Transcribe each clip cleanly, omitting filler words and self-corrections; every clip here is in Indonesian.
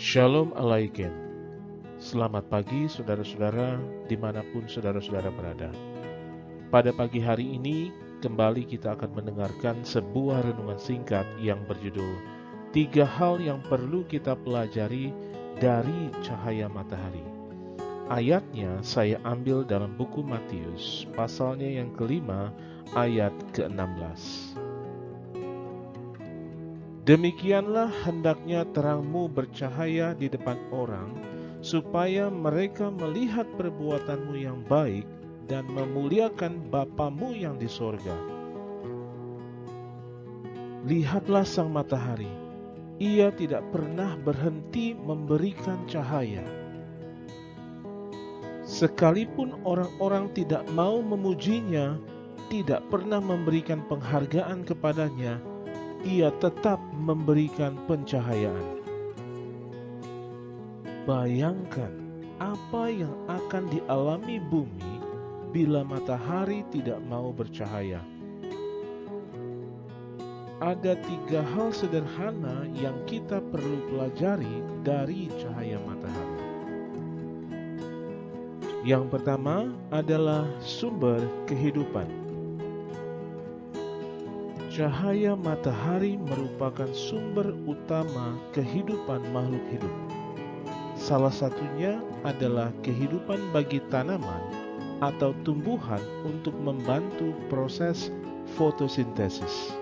Shalom Alaikum. Selamat pagi saudara-saudara dimanapun saudara-saudara berada. Pada pagi hari ini kembali kita akan mendengarkan sebuah renungan singkat yang berjudul 3 hal yang perlu kita pelajari dari cahaya matahari. Ayatnya saya ambil dalam buku Matius pasalnya yang kelima ayat ke-16. Demikianlah hendaknya terangmu bercahaya di depan orang, supaya mereka melihat perbuatanmu yang baik dan memuliakan Bapamu yang di sorga. Lihatlah sang matahari, ia tidak pernah berhenti memberikan cahaya. Sekalipun orang-orang tidak mau memujinya, tidak pernah memberikan penghargaan kepadanya, ia tetap memberikan pencahayaan. Bayangkan apa yang akan dialami bumi bila matahari tidak mau bercahaya. Ada 3 hal sederhana yang kita perlu pelajari dari cahaya matahari. Yang pertama adalah sumber kehidupan. Cahaya matahari merupakan sumber utama kehidupan makhluk hidup. Salah satunya adalah kehidupan bagi tanaman atau tumbuhan untuk membantu proses fotosintesis.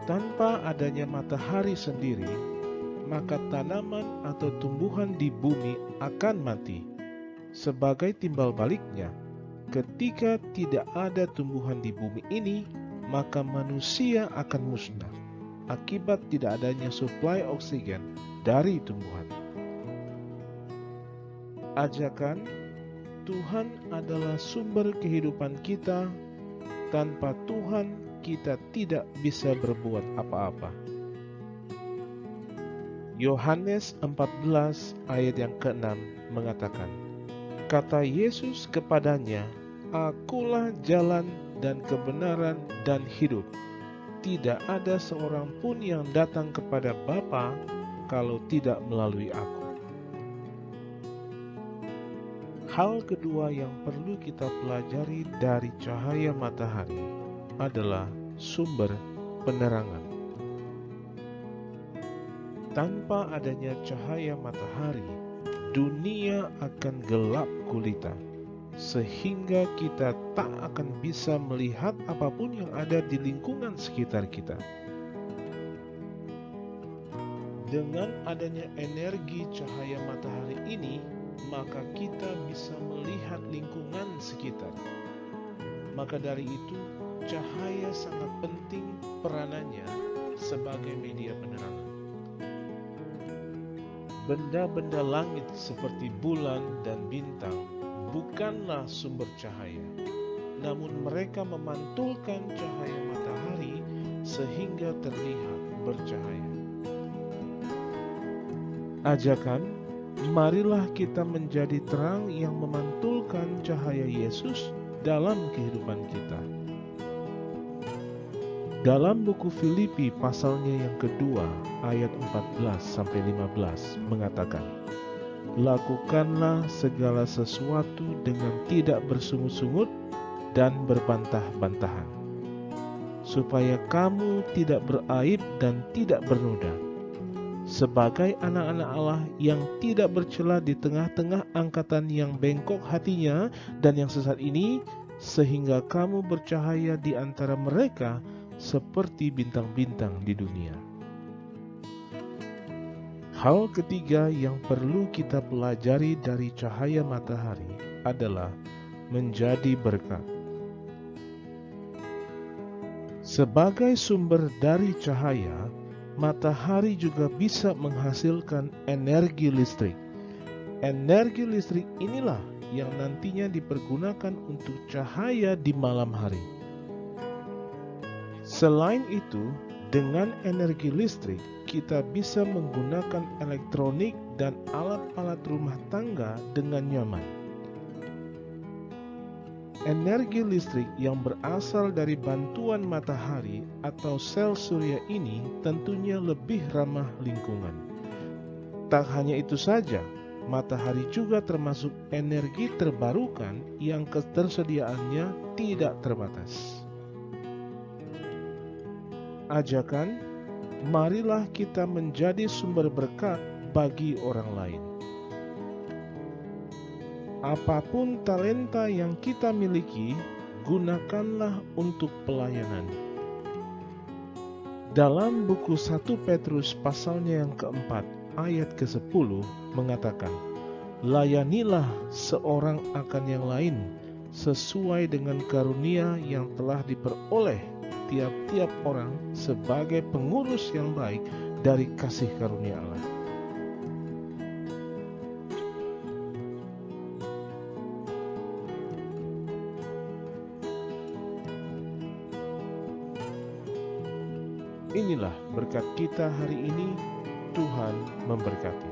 Tanpa adanya matahari sendiri, maka tanaman atau tumbuhan di bumi akan mati. Sebagai timbal baliknya, ketika tidak ada tumbuhan di bumi ini, maka manusia akan musnah akibat tidak adanya suplai oksigen dari tumbuhan. Ajakan, Tuhan adalah sumber kehidupan kita. Tanpa Tuhan, kita tidak bisa berbuat apa-apa. Yohanes 14 ayat yang ke-6 mengatakan, kata Yesus kepadanya, Akulah jalan dan kebenaran dan hidup. Tidak ada seorang pun yang datang kepada Bapa kalau tidak melalui aku. Hal kedua yang perlu kita pelajari dari cahaya matahari adalah sumber penerangan. Tanpa adanya cahaya matahari, dunia akan gelap gulita, sehingga kita tak akan bisa melihat apapun yang ada di lingkungan sekitar kita. Dengan adanya energi cahaya matahari ini, maka kita bisa melihat lingkungan sekitar. Maka dari itu, cahaya sangat penting peranannya sebagai media penerangan. Benda-benda langit seperti bulan dan bintang bukanlah sumber cahaya, namun mereka memantulkan cahaya matahari sehingga terlihat bercahaya. Ajakan, marilah kita menjadi terang yang memantulkan cahaya Yesus dalam kehidupan kita. Dalam buku Filipi pasalnya yang kedua ayat 14-15 mengatakan, lakukanlah segala sesuatu dengan tidak bersungut-sungut dan berbantah-bantahan, supaya kamu tidak beraib dan tidak bernoda, sebagai anak-anak Allah yang tidak bercela di tengah-tengah angkatan yang bengkok hatinya dan yang sesat ini, sehingga kamu bercahaya di antara mereka seperti bintang-bintang di dunia. Hal ketiga yang perlu kita pelajari dari cahaya matahari adalah menjadi berkat. Sebagai sumber dari cahaya, matahari juga bisa menghasilkan energi listrik. Energi listrik inilah yang nantinya dipergunakan untuk cahaya di malam hari. Selain itu, dengan energi listrik, kita bisa menggunakan elektronik dan alat-alat rumah tangga dengan nyaman. Energi listrik yang berasal dari bantuan matahari atau sel surya ini tentunya lebih ramah lingkungan. Tak hanya itu saja, matahari juga termasuk energi terbarukan yang ketersediaannya tidak terbatas. Ajakan, marilah kita menjadi sumber berkat bagi orang lain. Apapun talenta yang kita miliki, gunakanlah untuk pelayanan. Dalam buku 1 Petrus pasalnya yang keempat, ayat ke-10 mengatakan, layanilah seorang akan yang lain, sesuai dengan karunia yang telah diperoleh tiap-tiap orang sebagai pengurus yang baik dari kasih karunia Allah. Inilah berkat kita hari ini. Tuhan memberkati.